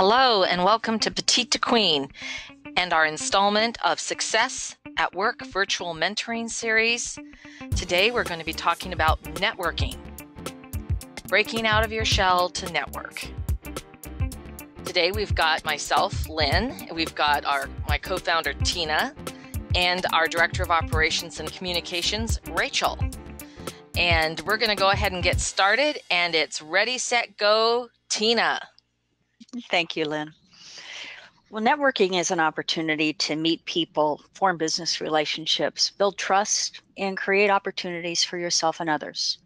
Hello and welcome to Petite to Queen and our installment of Success at Work virtual mentoring series. Today we're going to be talking about networking, breaking out of your shell to network. Today we've got myself, Lynn, we've got my co-founder, Tina, and our Director of Operations and Communications, Rachel. And we're going to go ahead and get started, and it's ready, set, go, Tina. Thank you, Lynn. Well, networking is an opportunity to meet people, form business relationships, build trust, and create opportunities for yourself and others.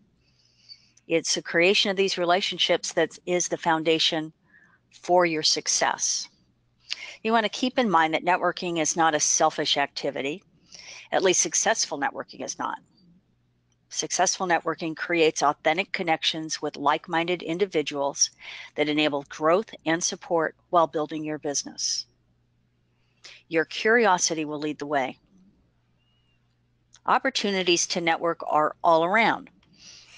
It's the creation of these relationships that is the foundation for your success. You want to keep in mind that networking is not a selfish activity. At least successful networking is not. Successful networking creates authentic connections with like-minded individuals that enable growth and support while building your business. Your curiosity will lead the way. Opportunities to network are all around.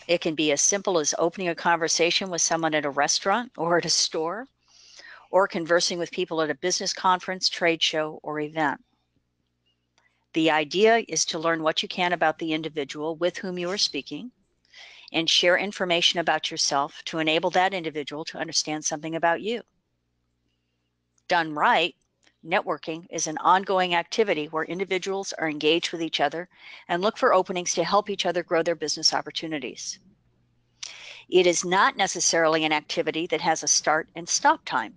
It can be as simple as opening a conversation with someone at a restaurant or at a store, or conversing with people at a business conference, trade show, or event. The idea is to learn what you can about the individual with whom you are speaking and share information about yourself to enable that individual to understand something about you. Done right, networking is an ongoing activity where individuals are engaged with each other and look for openings to help each other grow their business opportunities. It is not necessarily an activity that has a start and stop time.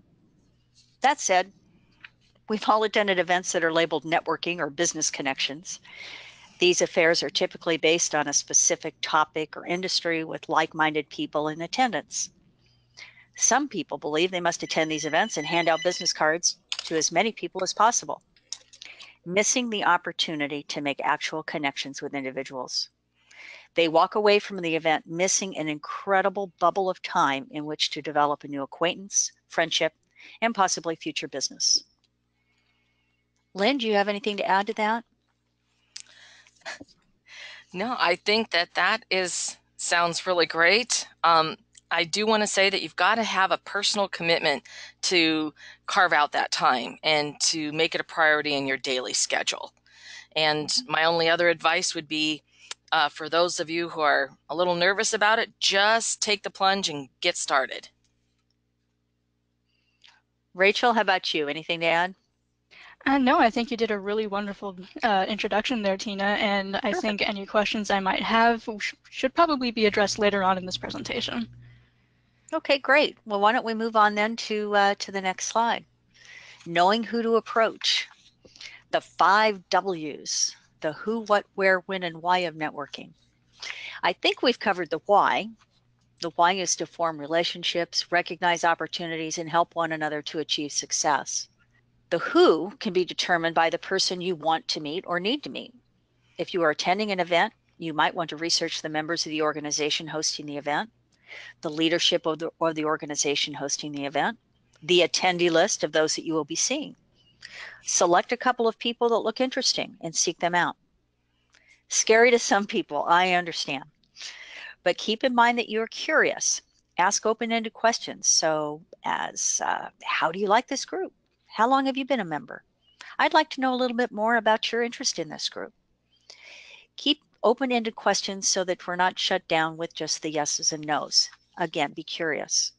That said, we've all attended events that are labeled networking or business connections. These affairs are typically based on a specific topic or industry with like-minded people in attendance. Some people believe they must attend these events and hand out business cards to as many people as possible, missing the opportunity to make actual connections with individuals. They walk away from the event missing an incredible bubble of time in which to develop a new acquaintance, friendship, and possibly future business. Lynn, do you have anything to add to that? No, I think that sounds really great. I do want to say that you've got to have a personal commitment to carve out that time and to make it a priority in your daily schedule. And my only other advice would be for those of you who are a little nervous about it, just take the plunge and get started. Rachel, how about you? Anything to add? No, I think you did a really wonderful introduction there, Tina, and I think any questions I might have should probably be addressed later on in this presentation. Okay, great. Well, why don't we move on then to the next slide. Knowing who to approach. The 5 W's, the who, what, where, when, and why of networking. I think we've covered the why. The why is to form relationships, recognize opportunities, and help one another to achieve success. The who can be determined by the person you want to meet or need to meet. If you are attending an event, you might want to research the members of the organization hosting the event, the leadership of the organization hosting the event, the attendee list of those that you will be seeing. Select a couple of people that look interesting and seek them out. Scary to some people, I understand. But keep in mind that you're curious. Ask open-ended questions. So as, how do you like this group? How long have you been a member? I'd like to know a little bit more about your interest in this group. Keep open-ended questions so that we're not shut down with just the yeses and nos. Again, be curious.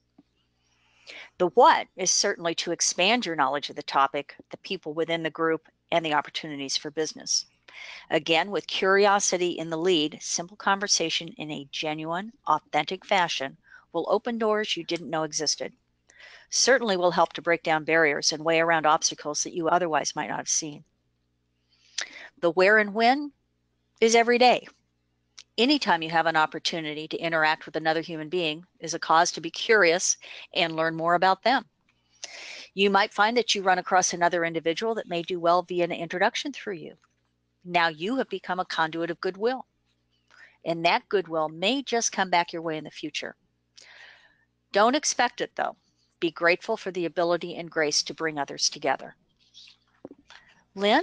The what is certainly to expand your knowledge of the topic, the people within the group, and the opportunities for business. Again, with curiosity in the lead, simple conversation in a genuine, authentic fashion will open doors you didn't know existed. Certainly will help to break down barriers and way around obstacles that you otherwise might not have seen. The where and when is every day. Anytime you have an opportunity to interact with another human being is a cause to be curious and learn more about them. You might find that you run across another individual that may do well via an introduction through you. Now you have become a conduit of goodwill, and that goodwill may just come back your way in the future. Don't expect it, though. Be grateful for the ability and grace to bring others together. Lynn?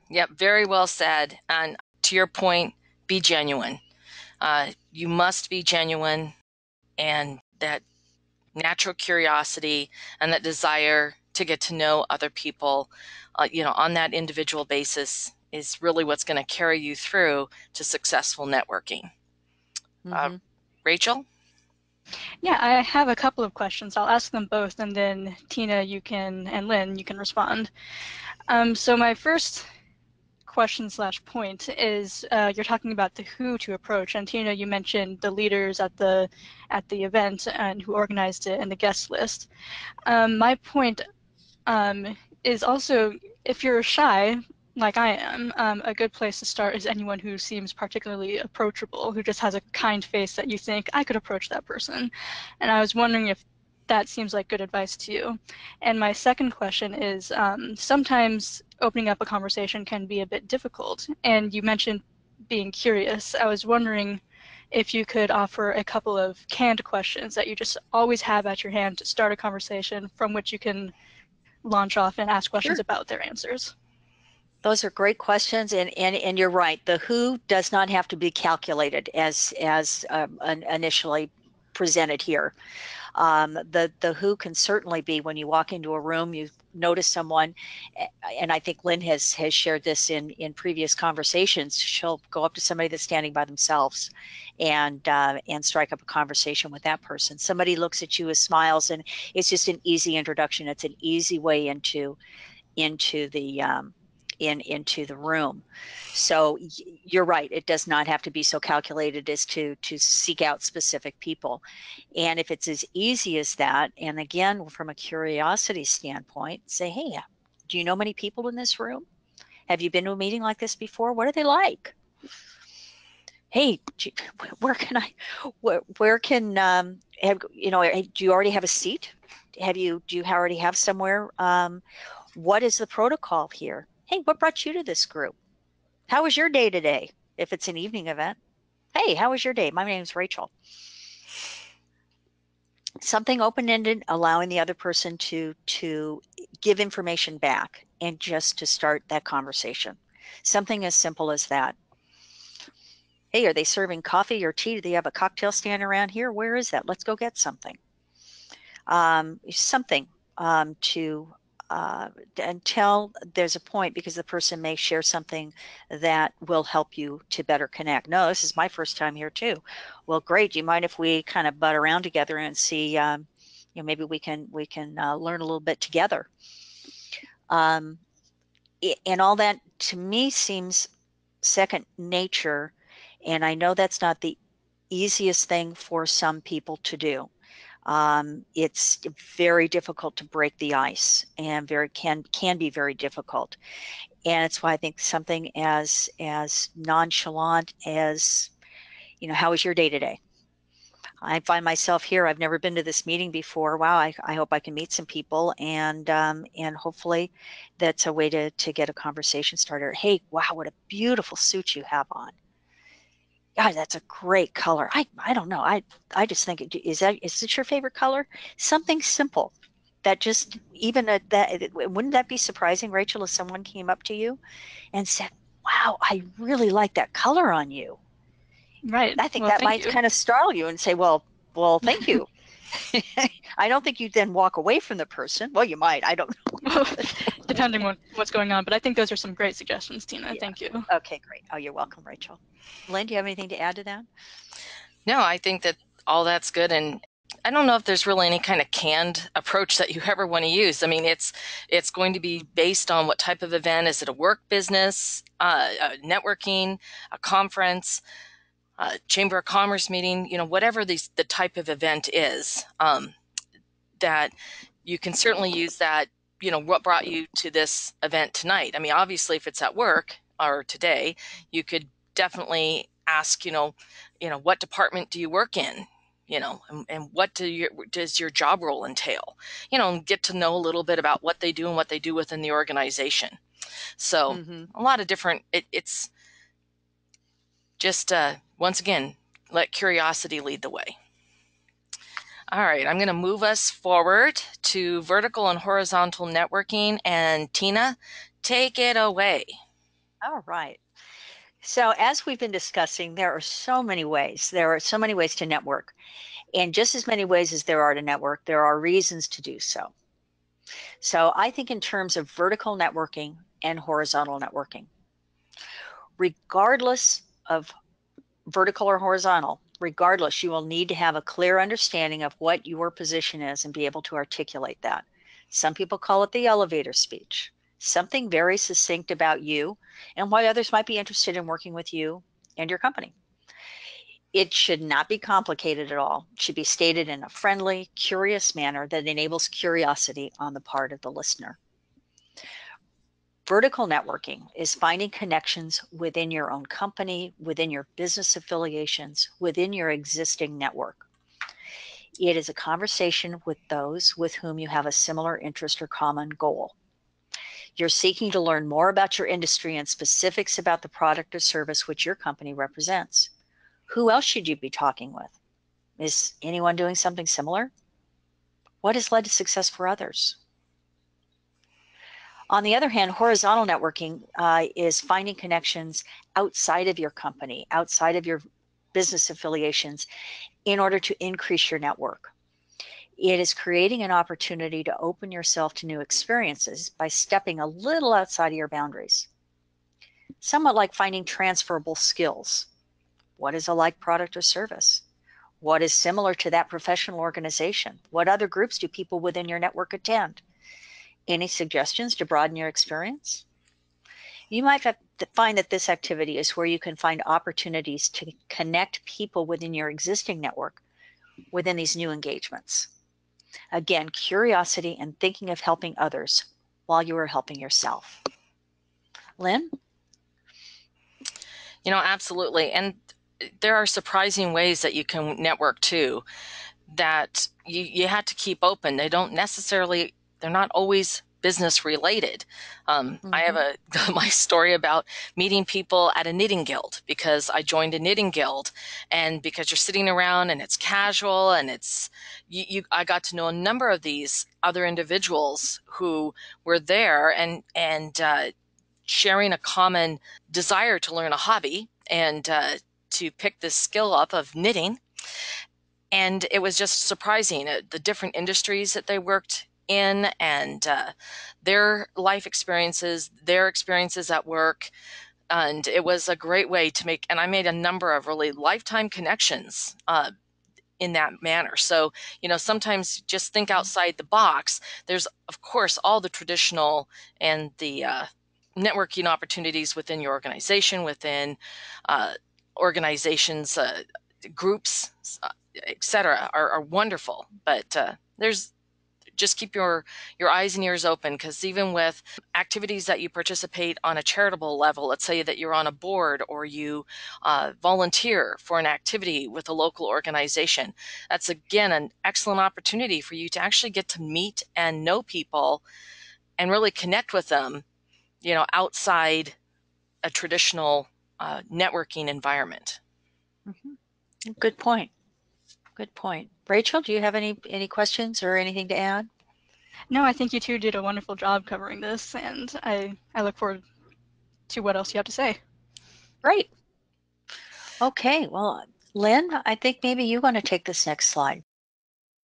Yep, very well said. And to your point, be genuine. You must be genuine, and that natural curiosity and that desire to get to know other people, on that individual basis is really what's going to carry you through to successful networking. Rachel? Yeah, I have a couple of questions. I'll ask them both, and then Tina, and Lynn, you can respond. So my first question / point is you're talking about the who to approach, and Tina, you mentioned the leaders at the event and who organized it and the guest list. My point is also, if you're shy like I am, a good place to start is anyone who seems particularly approachable, who just has a kind face that you think, I could approach that person. And I was wondering if that seems like good advice to you. And my second question is, sometimes opening up a conversation can be a bit difficult. And you mentioned being curious. I was wondering if you could offer a couple of canned questions that you just always have at your hand to start a conversation from which you can launch off and ask questions about their answers. Those are great questions, and you're right. The who does not have to be calculated as initially presented here. The who can certainly be when you walk into a room, you notice someone, and I think Lynn has shared this in previous conversations. She'll go up to somebody that's standing by themselves and strike up a conversation with that person. Somebody looks at you with smiles, and it's just an easy introduction. It's an easy way into the into the room. So you're right. It does not have to be so calculated as to seek out specific people. And if it's as easy as that, and again, from a curiosity standpoint, say, hey, do you know many people in this room? Have you been to a meeting like this before? What are they like? Hey, where can do you already have a seat? Do you already have somewhere? What is the protocol here? Hey, what brought you to this group? How was your day today? If it's an evening event. Hey, how was your day? My name's Rachel. Something open-ended, allowing the other person to give information back and just to start that conversation. Something as simple as that. Hey, are they serving coffee or tea? Do they have a cocktail stand around here? Where is that? Let's go get something. Something to until there's a point, because the person may share something that will help you to better connect. No, this is my first time here too. Well, great. Do you mind if we kind of butt around together and see, maybe we can learn a little bit together. And all that to me seems second nature. And I know that's not the easiest thing for some people to do. It's very difficult to break the ice, and can be very difficult. And it's why I think something as nonchalant as, how was your day today? I find myself here. I've never been to this meeting before. Wow, I hope I can meet some people, and hopefully that's a way to get a conversation started. Hey, wow, what a beautiful suit you have on. God, that's a great color. I don't know. I just think, is this your favorite color? Something simple that just wouldn't that be surprising, Rachel, if someone came up to you and said, wow, I really like that color on you. Right. I think that might kind of startle you and say, well, thank you. I don't think you'd then walk away from the person. Well, you might. I don't know. Depending on what's going on. But I think those are some great suggestions, Tina. Yeah. Thank you. Okay, great. Oh, you're welcome, Rachel. Lynn, do you have anything to add to that? No, I think that all that's good. And I don't know if there's really any kind of canned approach that you ever want to use. I mean, it's going to be based on what type of event. Is it a work business, networking, a conference, Chamber of Commerce meeting, whatever the type of event is, that you can certainly use that, what brought you to this event tonight. I mean, obviously, if it's at work or today, you could definitely ask, what department do you work in? And what does your job role entail? And get to know a little bit about what they do and what they do within the organization. So a lot of different, it's just, once again, let curiosity lead the way. All right, I'm going to move us forward to vertical and horizontal networking. And Tina, take it away. All right. So as we've been discussing, there are so many ways. There are so many ways to network. In just as many ways as there are to network, there are reasons to do so. So I think in terms of vertical networking and horizontal networking, regardless of vertical or horizontal, regardless, you will need to have a clear understanding of what your position is and be able to articulate that. Some people call it the elevator speech, something very succinct about you and why others might be interested in working with you and your company. It should not be complicated at all. It should be stated in a friendly, curious manner that enables curiosity on the part of the listener. Vertical networking is finding connections within your own company, within your business affiliations, within your existing network. It is a conversation with those with whom you have a similar interest or common goal. You're seeking to learn more about your industry and specifics about the product or service which your company represents. Who else should you be talking with? Is anyone doing something similar? What has led to success for others? On the other hand, horizontal networking is finding connections outside of your company, outside of your business affiliations, in order to increase your network. It is creating an opportunity to open yourself to new experiences by stepping a little outside of your boundaries. Somewhat like finding transferable skills. What is a like product or service? What is similar to that professional organization? What other groups do people within your network attend? Any suggestions to broaden your experience? You might find that this activity is where you can find opportunities to connect people within your existing network within these new engagements. Again, curiosity and thinking of helping others while you are helping yourself. Lynn? Absolutely. And there are surprising ways that you can network too, that you have to keep open. They're not always business related. I have my story about meeting people at a knitting guild, because I joined a knitting guild, and because you're sitting around and it's casual and I got to know a number of these other individuals who were there and sharing a common desire to learn a hobby and to pick this skill up of knitting. And it was just surprising, the different industries that they worked in, and their life experiences, their experiences at work. And it was a great way to and I made a number of really lifetime connections in that manner. So, sometimes just think outside the box. There's, of course, all the traditional and the networking opportunities within your organization, within organizations, groups, etc., are wonderful. But there's just keep your eyes and ears open, because even with activities that you participate on a charitable level, let's say that you're on a board or you volunteer for an activity with a local organization, that's again an excellent opportunity for you to actually get to meet and know people and really connect with them, outside a traditional networking environment. Good point. Good point. Rachel, do you have any questions or anything to add? No, I think you two did a wonderful job covering this, and I look forward to what else you have to say. Great. Okay, well, Lynn, I think maybe you want to take this next slide.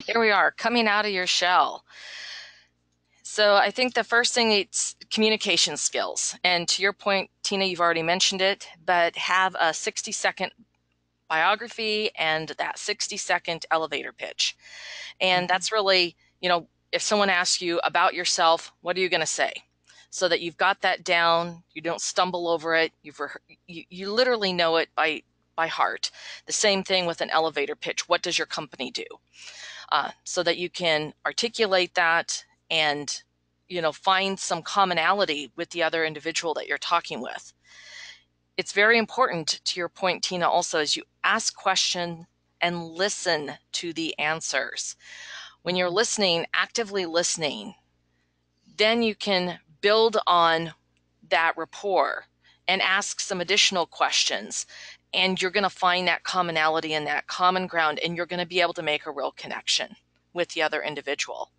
Here we are, coming out of your shell. So I think the first thing, it's communication skills. And to your point, Tina, you've already mentioned it, but have a 60-second biography and that 60-second elevator pitch. And that's really, if someone asks you about yourself, what are you going to say? So that you've got that down, you don't stumble over it, you literally know it by heart. The same thing with an elevator pitch. What does your company do? So that you can articulate that and, find some commonality with the other individual that you're talking with. It's very important, to your point, Tina, also, as you ask questions and listen to the answers. When you're listening, actively listening, then you can build on that rapport and ask some additional questions. And you're going to find that commonality and that common ground, and you're going to be able to make a real connection with the other individual.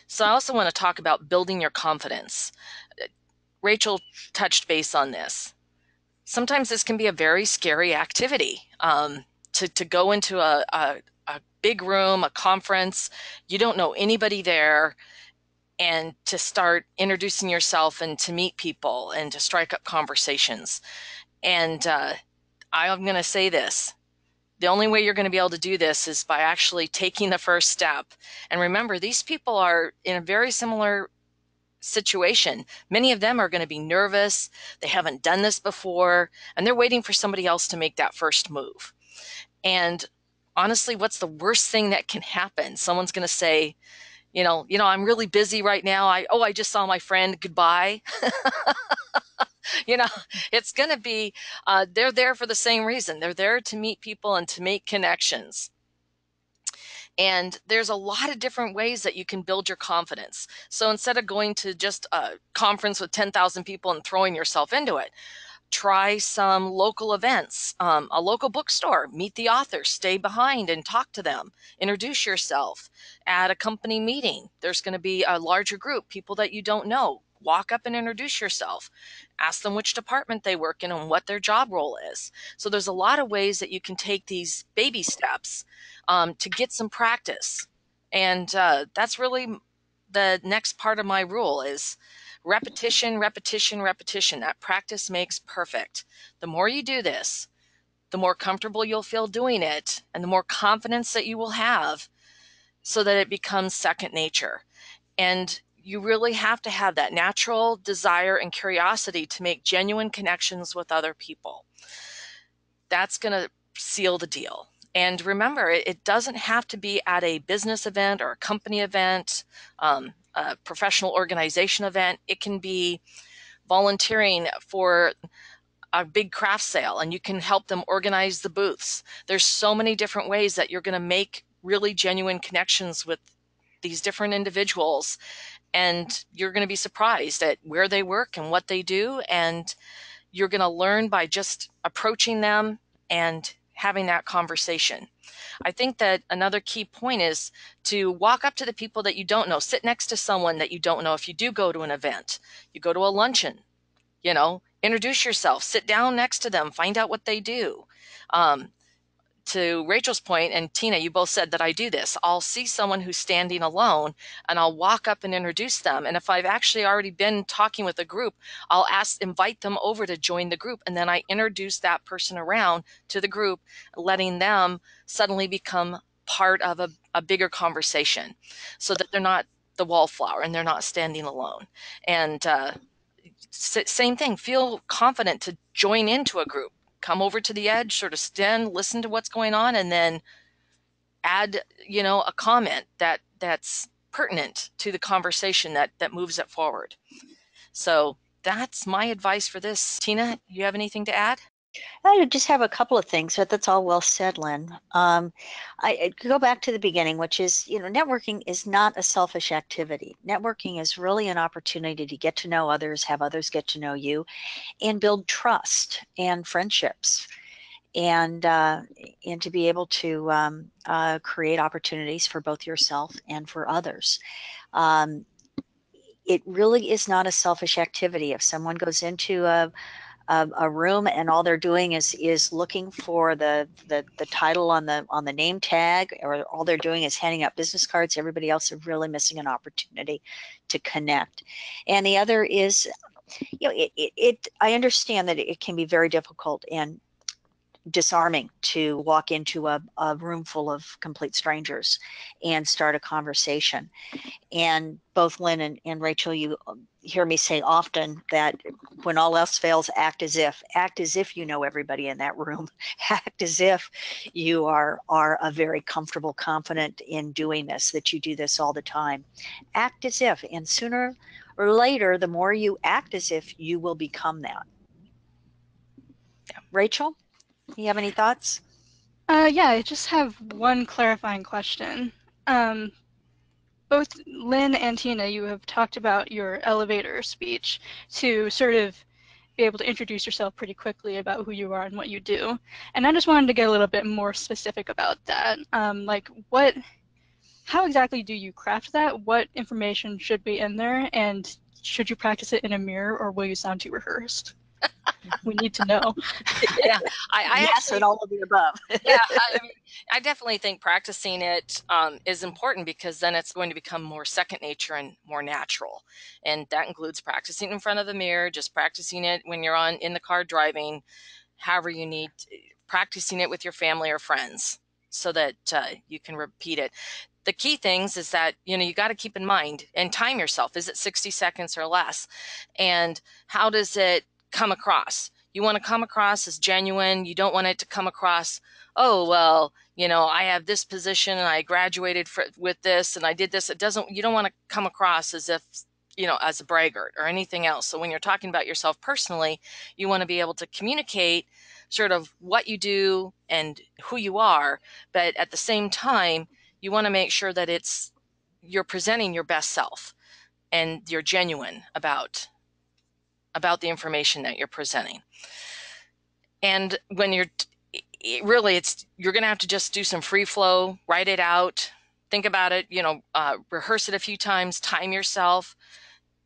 So I also want to talk about building your confidence. Rachel touched base on this. Sometimes this can be a very scary activity. to go into a big room, a conference, you don't know anybody there, and to start introducing yourself and to meet people and to strike up conversations. And I'm going to say this. The only way you're going to be able to do this is by actually taking the first step. And remember, these people are in a very similar situation. Many of them are going to be nervous. They haven't done this before, and they're waiting for somebody else to make that first move. And honestly, what's the worst thing that can happen? Someone's going to say, I'm really busy right now. I just saw my friend. Goodbye. It's going to be, they're there for the same reason. They're there to meet people and to make connections. And there's a lot of different ways that you can build your confidence. So instead of going to just a conference with 10,000 people and throwing yourself into it, try some local events, a local bookstore, meet the author, stay behind and talk to them, introduce yourself. At a company meeting, there's going to be a larger group, people that you don't know. Walk up and introduce yourself. Ask them which department they work in and what their job role is. So there's a lot of ways that you can take these baby steps to get some practice. And that's really the next part of my rule is repetition, repetition, repetition. That practice makes perfect. The more you do this, the more comfortable you'll feel doing it and the more confidence that you will have so that it becomes second nature. And you really have to have that natural desire and curiosity to make genuine connections with other people. That's going to seal the deal. And remember, it doesn't have to be at a business event or a company event, a professional organization event. It can be volunteering for a big craft sale and you can help them organize the booths. There's so many different ways that you're going to make really genuine connections with these different individuals, and you're going to be surprised at where they work and what they do, and you're going to learn by just approaching them and having that conversation. I think that another key point is to walk up to the people that you don't know, sit next to someone that you don't know. If you do go to an event, you go to a luncheon, introduce yourself, sit down next to them, find out what they do. To Rachel's point, and Tina, you both said that I do this. I'll see someone who's standing alone and I'll walk up and introduce them. And if I've actually already been talking with a group, I'll invite them over to join the group. And then I introduce that person around to the group, letting them suddenly become part of a bigger conversation so that they're not the wallflower and they're not standing alone. And same thing, feel confident to join into a group. Come over to the edge, sort of stand, listen to what's going on, and then add, a comment that's pertinent to the conversation that moves it forward. So that's my advice for this. Tina, you have anything to add? I just have a couple of things, but that's all well said, Lynn. I go back to the beginning, which is, networking is not a selfish activity. Networking is really an opportunity to get to know others, have others get to know you, and build trust and friendships, and to be able to create opportunities for both yourself and for others. It really is not a selfish activity. If someone goes into a room and all they're doing is looking for the title on the name tag, or all they're doing is handing out business cards, everybody else is really missing an opportunity to connect. And the other is, I understand that it can be very difficult and disarming to walk into a room full of complete strangers and start a conversation. And both Lynn and Rachel, you hear me say often that when all else fails, act as if you know everybody in that room. Act as if you are a very comfortable, confident in doing this, that you do this all the time. Act as if, and sooner or later, the more you act as if, you will become that. Rachel, you have any thoughts? Yeah, I just have one clarifying question. Both Lynn and Tina, you have talked about your elevator speech to sort of be able to introduce yourself pretty quickly about who you are and what you do. And I just wanted to get a little bit more specific about that. How exactly do you craft that? What information should be in there? And should you practice it in a mirror, or will you sound too rehearsed? We need to know. Yeah, I Yes, actually, and all of the above. yeah, I mean, I definitely think practicing it is important, because then it's going to become more second nature and more natural. And that includes practicing in front of the mirror, just practicing it when you're in the car driving, however you need, practicing it with your family or friends so that you can repeat it. The key things is that, you got to keep in mind and time yourself. Is it 60 seconds or less? And how does it come across? You want to come across as genuine. You don't want it to come across, oh, well, I have this position and I graduated with this and I did this. You don't want to come across as if, as a braggart or anything else. So when you're talking about yourself personally, you want to be able to communicate sort of what you do and who you are. But at the same time, you want to make sure that you're presenting your best self and you're genuine about the information that you're presenting. And when you're going to have to just do some free flow, write it out, think about it, rehearse it a few times, time yourself,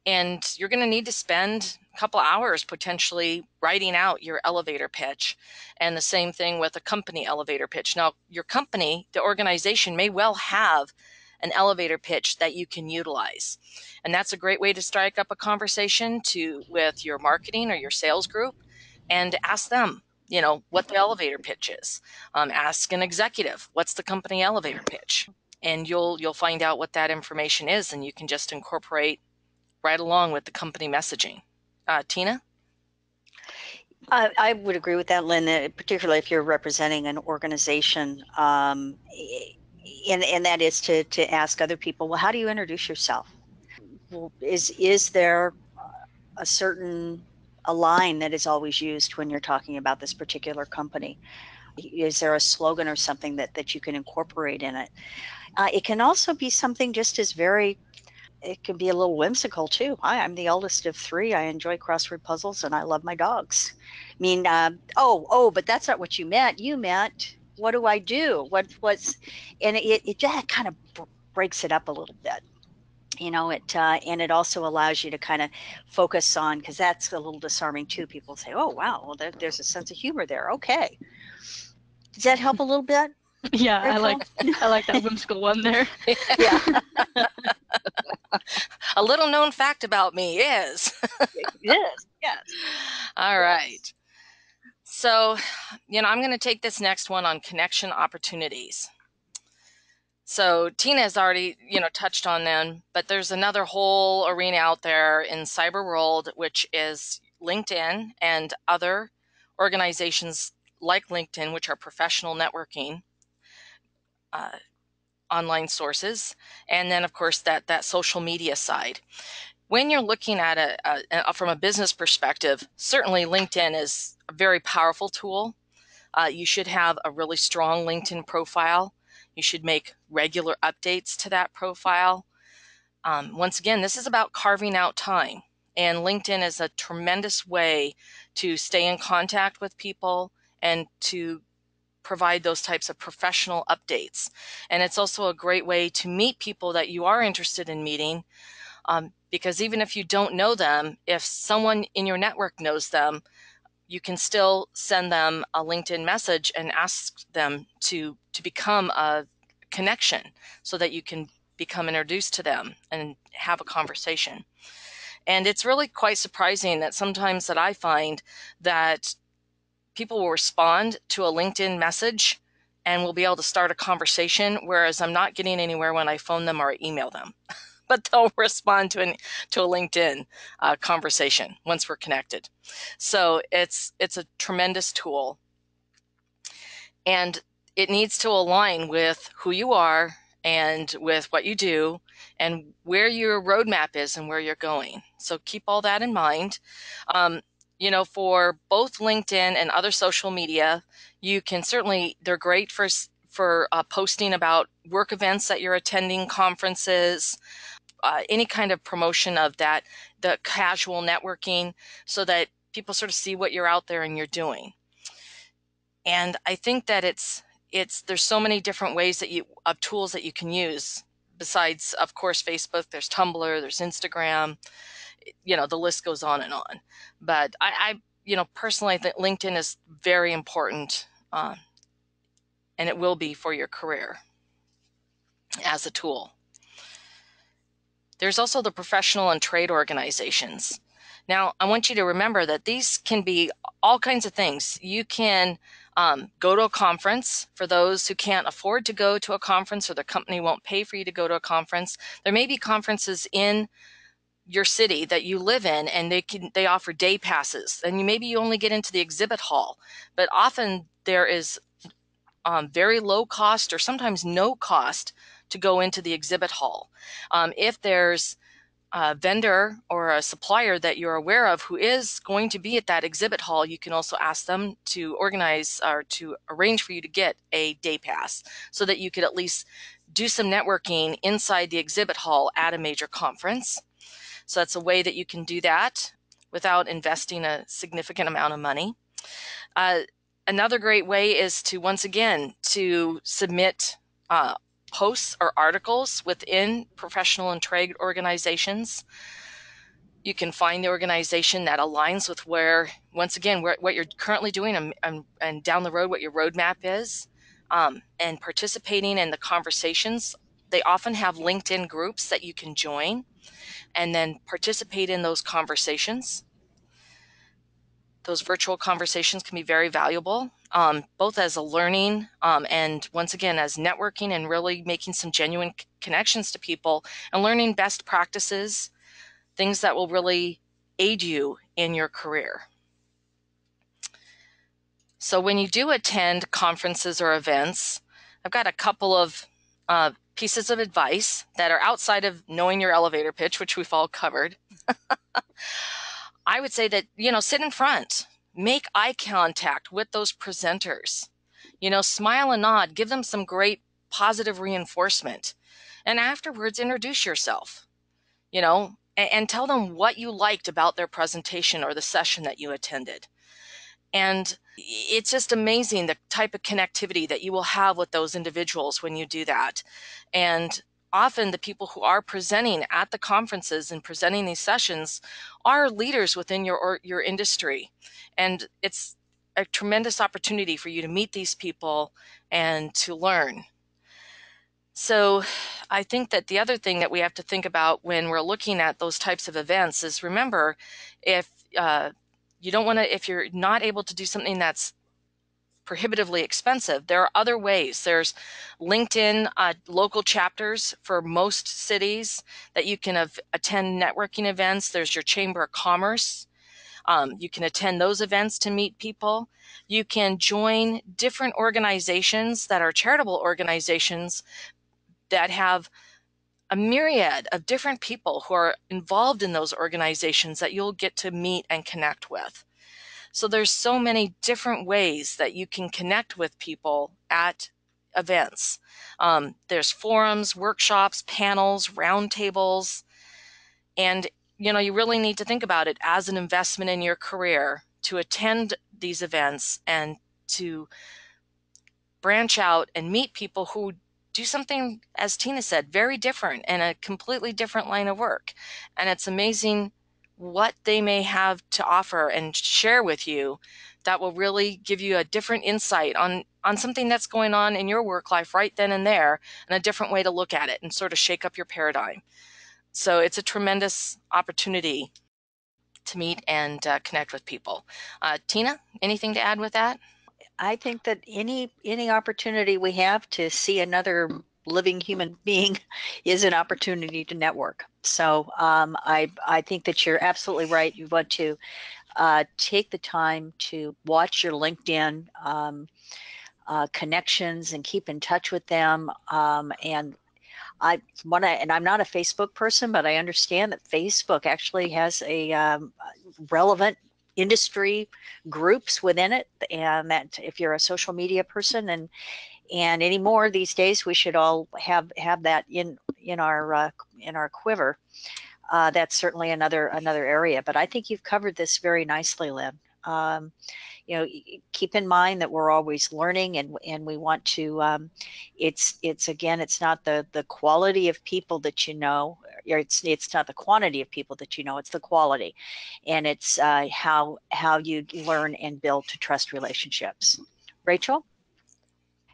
and you're going to need to spend a couple hours potentially writing out your elevator pitch. And the same thing with a company elevator pitch. Now, your company, the organization, may well have an elevator pitch that you can utilize. And that's a great way to strike up a conversation with your marketing or your sales group and ask them, what the elevator pitch is. Ask an executive, what's the company elevator pitch? And you'll find out what that information is, and you can just incorporate right along with the company messaging. Tina? I would agree with that, Lynn, particularly if you're representing an organization. And that is to ask other people, well, how do you introduce yourself? Well, is there a line that is always used when you're talking about this particular company? Is there a slogan or something that you can incorporate in it? It can also be something just as it can be a little whimsical too. Hi, I'm the eldest of three. I enjoy crossword puzzles and I love my dogs. I mean, but that's not what you meant. You meant, what do I do? And it just kind of breaks it up a little bit. And it also allows you to kind of focus on, because that's a little disarming too. People say, oh, wow, well, there's a sense of humor there. Okay. Does that help a little bit? Yeah, Rachel? I like that whimsical one there. Yeah. A little known fact about me is. Yes. All right. So, I'm going to take this next one on connection opportunities. So Tina has already, touched on them, but there's another whole arena out there in cyber world, which is LinkedIn and other organizations like LinkedIn, which are professional networking online sources. And then, of course, that social media side. When you're looking at from a business perspective, certainly LinkedIn is a very powerful tool. You should have a really strong LinkedIn profile. You should make regular updates to that profile. Once again, this is about carving out time. And LinkedIn is a tremendous way to stay in contact with people and to provide those types of professional updates. And it's also a great way to meet people that you are interested in meeting. Because even if you don't know them, if someone in your network knows them, you can still send them a LinkedIn message and ask them to become a connection so that you can become introduced to them and have a conversation. And it's really quite surprising that sometimes that I find that people will respond to a LinkedIn message and will be able to start a conversation, whereas I'm not getting anywhere when I phone them or email them. But they'll respond to a LinkedIn conversation once we're connected. So it's a tremendous tool, and it needs to align with who you are and with what you do and where your roadmap is and where you're going. So keep all that in mind. For both LinkedIn and other social media, you can certainly, they're great for posting about work events that you're attending, conferences, any kind of promotion of that, the casual networking, so that people sort of see what you're out there and you're doing. And I think that there's so many different ways of tools that you can use. Besides, of course, Facebook, there's Tumblr, there's Instagram, the list goes on and on. But personally, I think LinkedIn is very important, and it will be for your career as a tool. There's also the professional and trade organizations. Now, I want you to remember that these can be all kinds of things. You can go to a conference for those who can't afford to go to a conference, or the company won't pay for you to go to a conference. There may be conferences in your city that you live in, and they offer day passes, and maybe you only get into the exhibit hall, but often there is very low cost or sometimes no cost to go into the exhibit hall. If there's a vendor or a supplier that you're aware of who is going to be at that exhibit hall, you can also ask them to organize or to arrange for you to get a day pass so that you could at least do some networking inside the exhibit hall at a major conference. So that's a way that you can do that without investing a significant amount of money. Another great way is to, once again, to submit posts or articles within professional and trade organizations. You can find the organization that aligns with where, once again, what you're currently doing and down the road what your roadmap is, and participating in the conversations. They often have LinkedIn groups that you can join and then participate in those conversations. Those virtual conversations can be very valuable, both as a learning and, once again, as networking and really making some genuine connections to people and learning best practices, things that will really aid you in your career. So when you do attend conferences or events, I've got a couple of pieces of advice that are outside of knowing your elevator pitch, which we've all covered. I would say that, sit in front, make eye contact with those presenters, smile and nod, give them some great positive reinforcement. And afterwards, introduce yourself, and tell them what you liked about their presentation or the session that you attended. And it's just amazing the type of connectivity that you will have with those individuals when you do that. And often the people who are presenting at the conferences and presenting these sessions are leaders within your industry. And it's a tremendous opportunity for you to meet these people and to learn. So I think that the other thing that we have to think about when we're looking at those types of events is, remember, if you're not able to do something that's prohibitively expensive, there are other ways. There's LinkedIn local chapters for most cities that you can attend networking events. There's your Chamber of Commerce. You can attend those events to meet people. You can join different organizations that are charitable organizations that have a myriad of different people who are involved in those organizations that you'll get to meet and connect with. So there's so many different ways that you can connect with people at events. There's forums, workshops, panels, roundtables, and you really need to think about it as an investment in your career to attend these events and to branch out and meet people who do something, as Tina said, very different and a completely different line of work. And it's amazing what they may have to offer and share with you that will really give you a different insight on something that's going on in your work life right then and there, and a different way to look at it and sort of shake up your paradigm. So it's a tremendous opportunity to meet and connect with people. Tina, anything to add with that? I think that any opportunity we have to see another living human being is an opportunity to network. So I think that you're absolutely right. You want to take the time to watch your LinkedIn connections and keep in touch with them. And I'm not a Facebook person, but I understand that Facebook actually has a relevant industry groups within it, and that if you're a social media person and anymore these days, we should all have that in our quiver. That's certainly another area, but I think you've covered this very nicely, Lynn. Keep in mind that we're always learning, and we want to. It's not the quality of people that It's not the quantity of people that you know, it's the quality. And it's how you learn and build to trust relationships. Rachel?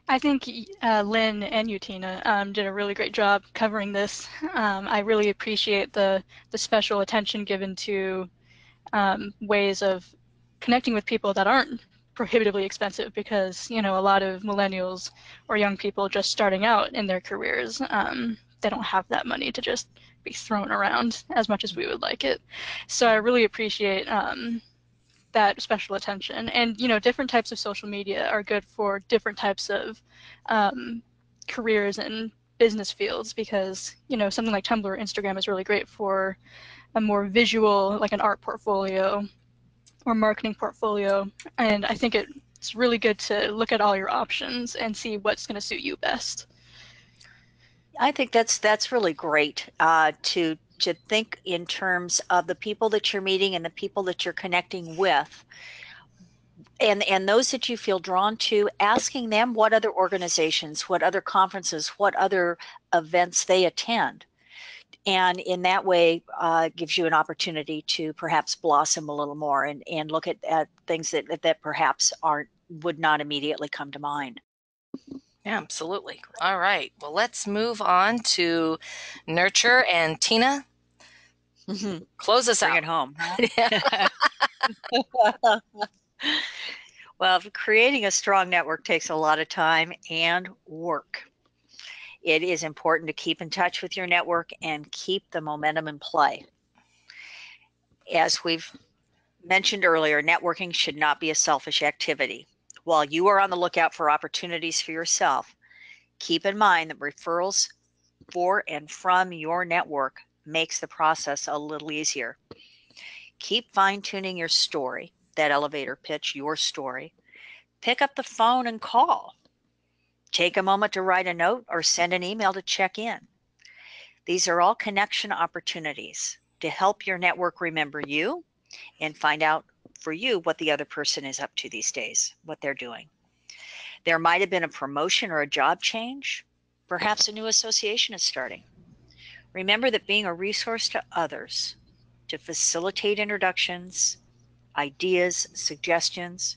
I think Lynn and you, Tina, did a really great job covering this. I really appreciate the special attention given to ways of connecting with people that aren't prohibitively expensive, because a lot of millennials or young people just starting out in their careers, they don't have that money to just be thrown around as much as we would like it. So I really appreciate that special attention. And different types of social media are good for different types of careers and business fields, because something like Tumblr or Instagram is really great for a more visual, like an art portfolio or marketing portfolio. And I think it's really good to look at all your options and see what's going to suit you best. I think that's really great to think in terms of the people that you're meeting and the people that you're connecting with, and those that you feel drawn to, asking them what other organizations, what other conferences, what other events they attend. And in that way, gives you an opportunity to perhaps blossom a little more and look at things that perhaps would not immediately come to mind. Yeah, absolutely. All right. Well, let's move on to nurture. And Tina, close us Bring out. it home. Yeah. Well, creating a strong network takes a lot of time and work. It is important to keep in touch with your network and keep the momentum in play. As we've mentioned earlier, networking should not be a selfish activity. While you are on the lookout for opportunities for yourself, keep in mind that referrals for and from your network makes the process a little easier. Keep fine-tuning your story, that elevator pitch, your story. Pick up the phone and call. Take a moment to write a note or send an email to check in. These are all connection opportunities to help your network remember you and find out for you what the other person is up to these days, what they're doing. There might have been a promotion or a job change. Perhaps a new association is starting. Remember that being a resource to others, to facilitate introductions, ideas, suggestions,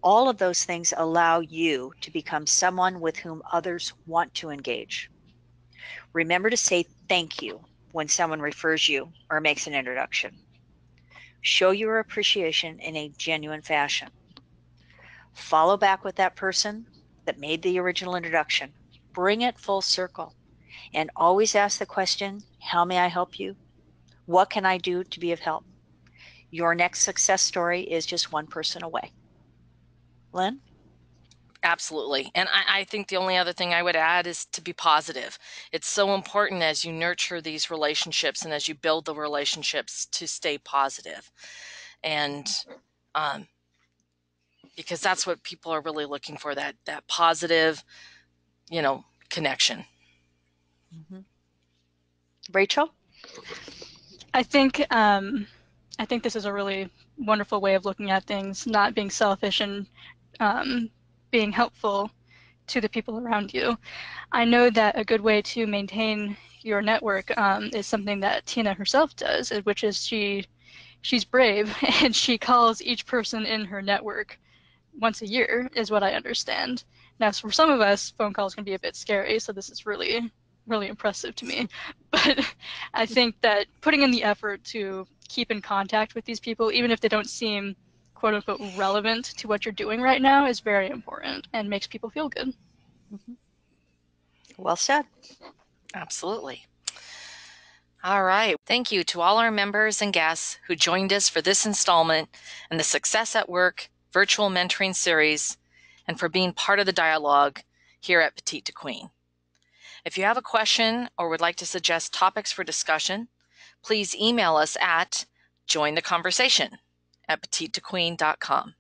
all of those things allow you to become someone with whom others want to engage. Remember to say thank you when someone refers you or makes an introduction. Show your appreciation in a genuine fashion. Follow back with that person that made the original introduction. Bring it full circle and always ask the question, how may I help you? What can I do to be of help? Your next success story is just one person away. Lynn? Absolutely. And I think the only other thing I would add is to be positive. It's so important as you nurture these relationships and as you build the relationships to stay positive. And because that's what people are really looking for, that positive, connection. Mm-hmm. Rachel? I think this is a really wonderful way of looking at things, not being selfish and being helpful to the people around you. I know that a good way to maintain your network is something that Tina herself does, which is she's brave and she calls each person in her network once a year, is what I understand. Now, for some of us, phone calls can be a bit scary, so this is really, really impressive to me. But I think that putting in the effort to keep in contact with these people, even if they don't seem quote unquote relevant to what you're doing right now, is very important and makes people feel good. Mm-hmm. Well said. Absolutely. All right. Thank you to all our members and guests who joined us for this installment in the Success at Work virtual mentoring series, and for being part of the dialogue here at Petite to Queen. If you have a question or would like to suggest topics for discussion, please email us at jointheconversation@petitetoqueen.com.